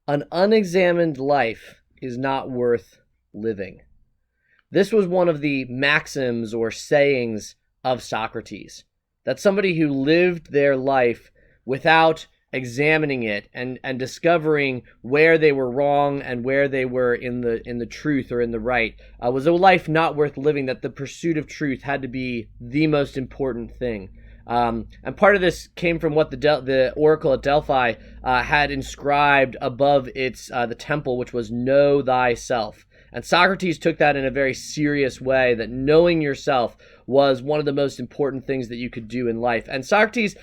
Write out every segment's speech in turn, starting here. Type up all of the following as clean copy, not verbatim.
An unexamined life is not worth living. This was one of the maxims or sayings of Socrates, that somebody who lived their life without examining it and discovering where they were wrong and where they were in the truth or in the right was a life not worth living, that the pursuit of truth had to be the most important thing. And part of this came from what the oracle at Delphi had inscribed above its the temple, which was "Know thyself." And Socrates took that in a very serious way, that knowing yourself was one of the most important things that you could do in life. And Socrates,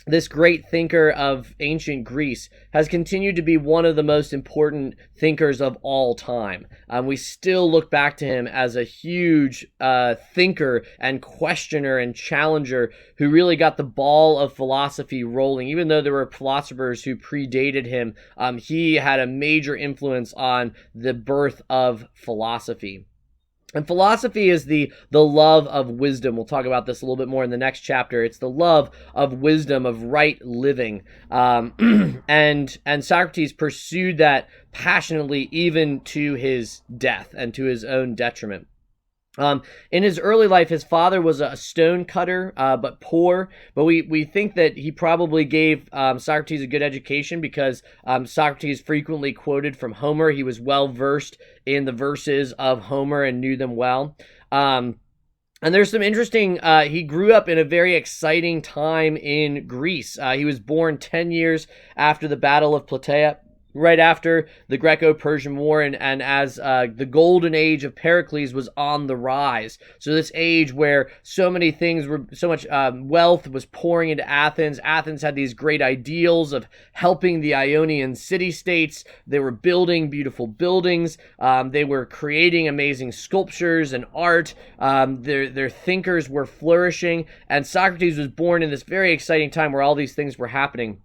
this great thinker of ancient Greece, has continued to be one of the most important thinkers of all time. We still look back to him as a huge thinker and questioner and challenger who really got the ball of philosophy rolling. Even though there were philosophers who predated him, he had a major influence on the birth of philosophy. And philosophy is the love of wisdom. We'll talk about this a little bit more in the next chapter. It's the love of wisdom, of right living. And Socrates pursued that passionately, even to his death and to his own detriment. In his early life, his father was a stone cutter, but poor. But we think that he probably gave Socrates a good education, because Socrates frequently quoted from Homer. He was well versed in the verses of Homer and knew them well. And there's some interesting, he grew up in a very exciting time in Greece. He was born 10 years after the Battle of Plataea, right after the Greco-Persian War, and as the golden age of Pericles was on the rise. So this age where so many things were, so much wealth was pouring into Athens. Athens had these great ideals of helping the Ionian city-states. They were building beautiful buildings. They were creating amazing sculptures and art. Their thinkers were flourishing. And Socrates was born in this very exciting time where all these things were happening.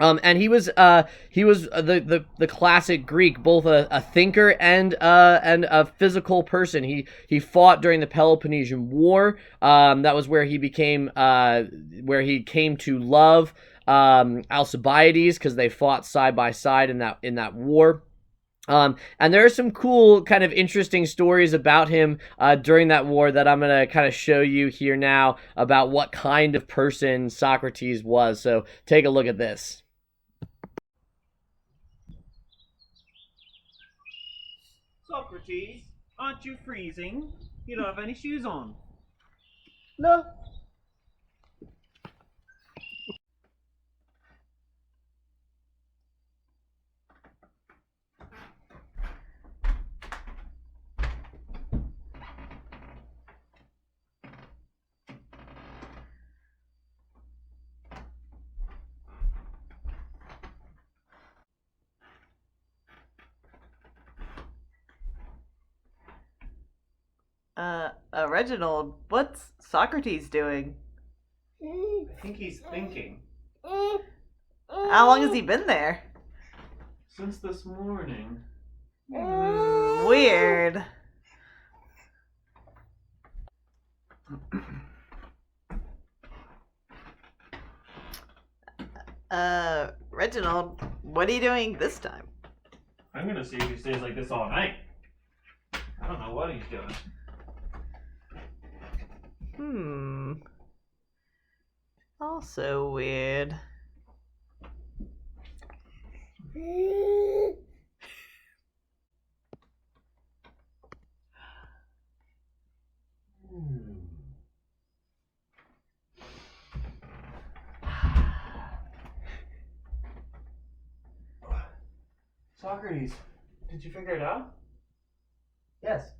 And he was the classic Greek, both a thinker and a physical person. He fought during the Peloponnesian War. That was where he became where he came to love Alcibiades, because they fought side by side in that war. And there are some cool, kind of interesting stories about him during that war that I'm going to kind of show you here now about what kind of person Socrates was. So take a look at this. Socrates, aren't you freezing? You don't have any shoes on. No. Reginald, what's Socrates doing? I think he's thinking. How long has he been there? Since this morning. Weird. Reginald, what are you doing this time? I'm gonna see if he stays like this all night. I don't know what he's doing. Also weird. Socrates, did you figure it out? Yes.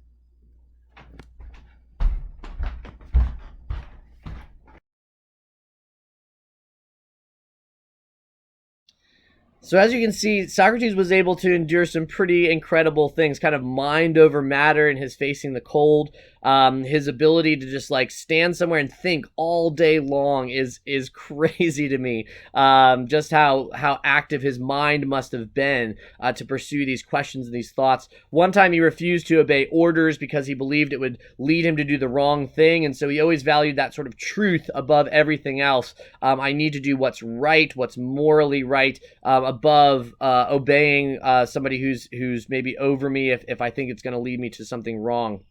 So as you can see, Socrates was able to endure some pretty incredible things, kind of mind over matter in his facing the cold. His ability to just like stand somewhere and think all day long is crazy to me. Just how active his mind must have been to pursue these questions and these thoughts. One time he refused to obey orders because he believed it would lead him to do the wrong thing, and so he always valued that sort of truth above everything else. I need to do what's right, what's morally right, above obeying somebody who's maybe over me if I think it's going to lead me to something wrong.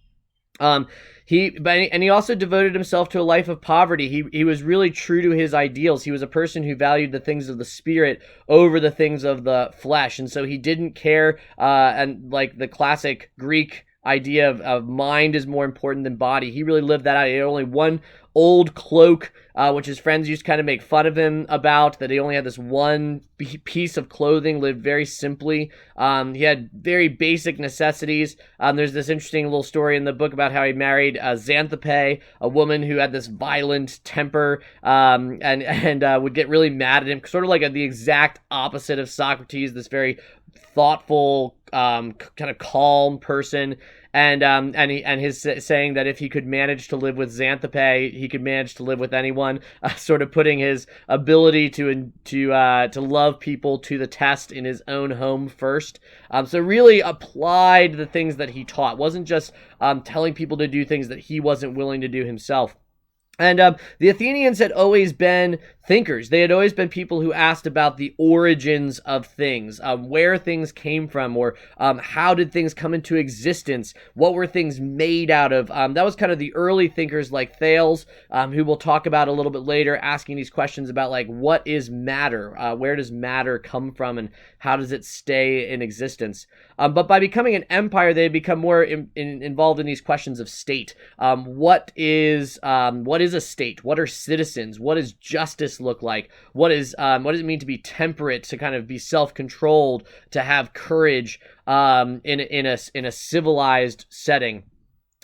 He also devoted himself to a life of poverty. He was really true to his ideals. He was a person who valued the things of the spirit over the things of the flesh, and so he didn't care. And like the classic Greek idea of mind is more important than body, he really lived that out. He had only one old cloak, which his friends used to kind of make fun of him about, that he only had this one piece of clothing, lived very simply. He had very basic necessities. There's this interesting little story in the book about how he married Xanthippe, a woman who had this violent temper, and would get really mad at him, sort of like the exact opposite of Socrates, this very thoughtful, kind of calm person. And his saying that if he could manage to live with Xanthippe, he could manage to live with anyone, sort of putting his ability to love people to the test in his own home first. So really applied the things that he taught. Wasn't just telling people to do things that he wasn't willing to do himself. And the Athenians had always been thinkers. They had always been people who asked about the origins of things, where things came from, or how did things come into existence? What were things made out of? That was kind of the early thinkers like Thales, who we'll talk about a little bit later, asking these questions about like, what is matter? Where does matter come from, and how does it stay in existence? But by becoming an empire, they had become more involved in these questions of state. What is a state? What are citizens? What does justice look like? What does it mean to be temperate, to kind of be self-controlled, to have courage in a civilized setting?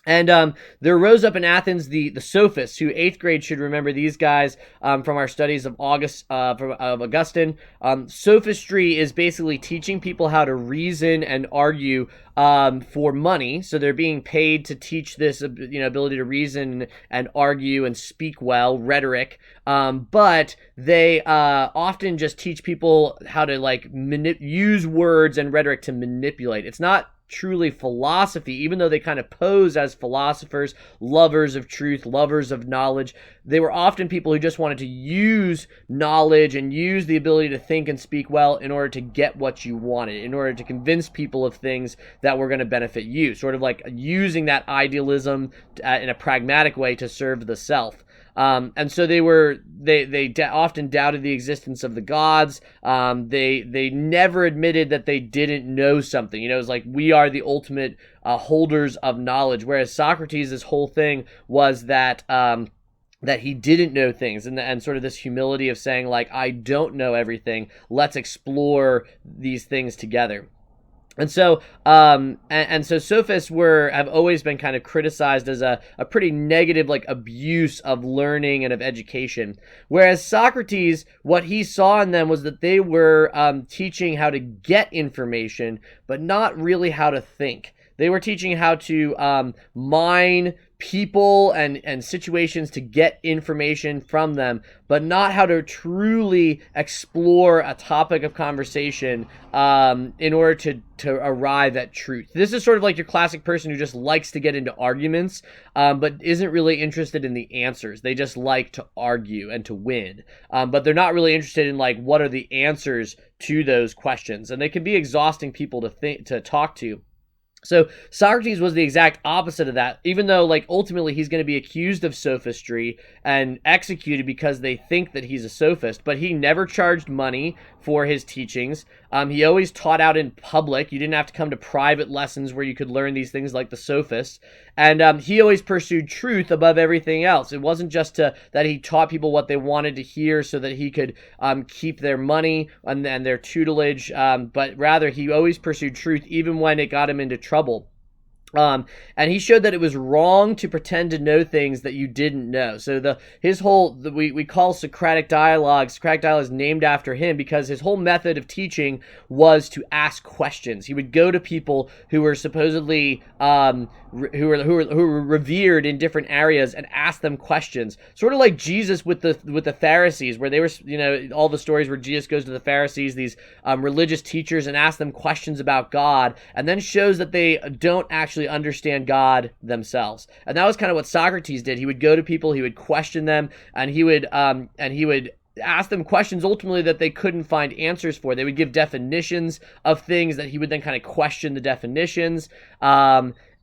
And there rose up in Athens the sophists, who 8th grade should remember these guys from our studies of Augustine. Sophistry is basically teaching people how to reason and argue for money. So they're being paid to teach this, ability to reason and argue and speak well, rhetoric. But they often just teach people how to like use words and rhetoric to manipulate. It's not truly philosophy, even though they kind of pose as philosophers, lovers of truth, lovers of knowledge. They were often people who just wanted to use knowledge and use the ability to think and speak well in order to get what you wanted, in order to convince people of things that were going to benefit you, sort of like using that idealism in a pragmatic way to serve the self. And so they often doubted the existence of the gods. They never admitted that they didn't know something. It was like, we are the ultimate holders of knowledge. Whereas Socrates' whole thing was that he didn't know things, and sort of this humility of saying like, I don't know everything. Let's explore these things together. And so, sophists have always been kind of criticized as a pretty negative, like, abuse of learning and of education. Whereas Socrates, what he saw in them was that they were teaching how to get information, but not really how to think. They were teaching how to mine people and situations to get information from them, but not how to truly explore a topic of conversation in order to arrive at truth. This is sort of like your classic person who just likes to get into arguments, but isn't really interested in the answers. They just like to argue and to win, but they're not really interested in like, what are the answers to those questions, and they can be exhausting people to talk to. So Socrates was the exact opposite of that, even though like ultimately he's going to be accused of sophistry and executed because they think that he's a sophist, but he never charged money for his teachings. He always taught out in public. You didn't have to come to private lessons where you could learn these things like the sophists. And he always pursued truth above everything else. It wasn't just that he taught people what they wanted to hear so that he could keep their money and their tutelage, but rather he always pursued truth even when it got him into trouble. And he showed that it was wrong to pretend to know things that you didn't know. So we call Socratic dialogue is named after him because his whole method of teaching was to ask questions. He would go to people who were supposedly were revered in different areas and asked them questions, sort of like Jesus with the Pharisees, where they were, all the stories where Jesus goes to the Pharisees, these religious teachers, and asks them questions about God, and then shows that they don't actually understand God themselves. And that was kind of what Socrates did. He would go to people, he would question them, and he would ask them questions ultimately that they couldn't find answers for. They would give definitions of things that he would then kind of question the definitions.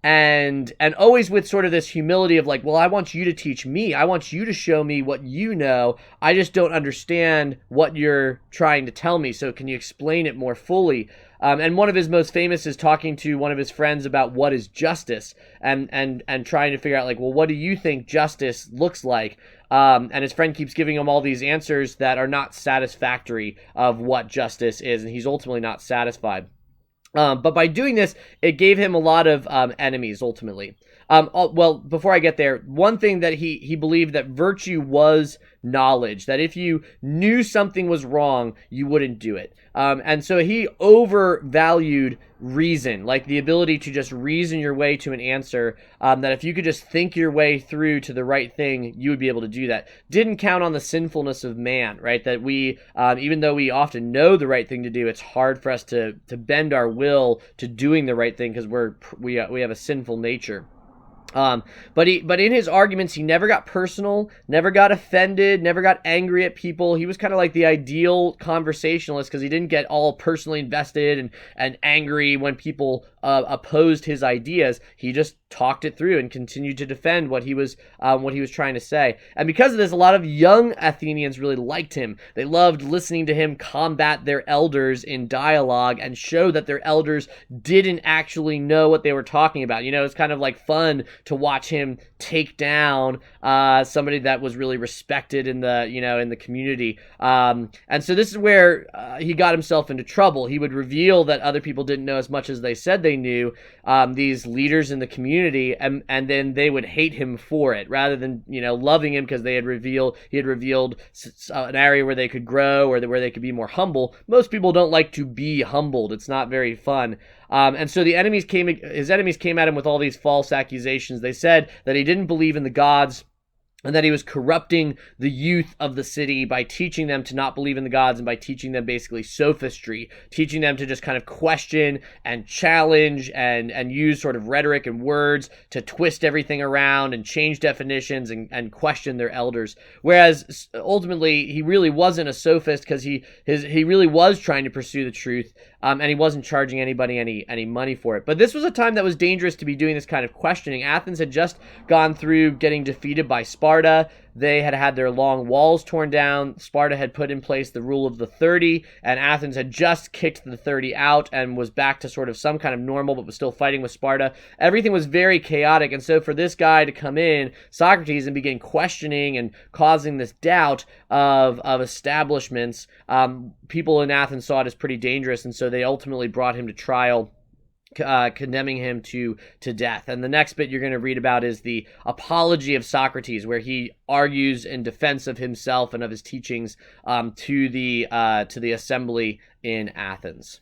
And always with sort of this humility of like, well, I want you to teach me. I want you to show me what you know. I just don't understand what you're trying to tell me. So can you explain it more fully? And one of his most famous is talking to one of his friends about what is justice, and trying to figure out like, well, what do you think justice looks like? And his friend keeps giving him all these answers that are not satisfactory of what justice is, and he's ultimately not satisfied. But by doing this, it gave him a lot of enemies, ultimately. Well, before I get there, one thing that he believed that virtue was knowledge, that if you knew something was wrong, you wouldn't do it. And so he overvalued reason, like the ability to just reason your way to an answer, that if you could just think your way through to the right thing, you would be able to do that. Didn't count on the sinfulness of man, right? That we, even though we often know the right thing to do, it's hard for us to bend our will to doing the right thing because we have a sinful nature. But in his arguments, he never got personal, never got offended, never got angry at people. He was kind of like the ideal conversationalist because he didn't get all personally invested and angry when people opposed his ideas. He just talked it through and continued to defend what he was trying to say. And because of this, a lot of young Athenians really liked him. They loved listening to him combat their elders in dialogue and show that their elders didn't actually know what they were talking about. It's kind of like fun to watch him take down somebody that was really respected in the community. And so this is where he got himself into trouble. He would reveal that other people didn't know as much as they said they knew, these leaders in the community, and then they would hate him for it rather than loving him because he had revealed an area where they could grow or where they could be more humble. Most people don't like to be humbled. It's not very fun. And so his enemies came at him with all these false accusations. They said that he didn't believe in the gods, and that he was corrupting the youth of the city by teaching them to not believe in the gods and by teaching them basically sophistry, teaching them to just kind of question and challenge and use sort of rhetoric and words to twist everything around and change definitions and question their elders. Whereas ultimately he really wasn't a sophist because he really was trying to pursue the truth, and he wasn't charging anybody any money for it. But this was a time that was dangerous to be doing this kind of questioning. Athens had just gone through getting defeated by Sparta. They had their long walls torn down. Sparta had put in place the rule of the 30, and Athens had just kicked the 30 out and was back to sort of some kind of normal, but was still fighting with Sparta. Everything was very chaotic, and so for this guy to come in, Socrates, and begin questioning and causing this doubt of establishments, people in Athens saw it as pretty dangerous, and so they ultimately brought him to trial, condemning him to death. And the next bit you're going to read about is the apology of Socrates, where he argues in defense of himself and of his teachings to the assembly in Athens.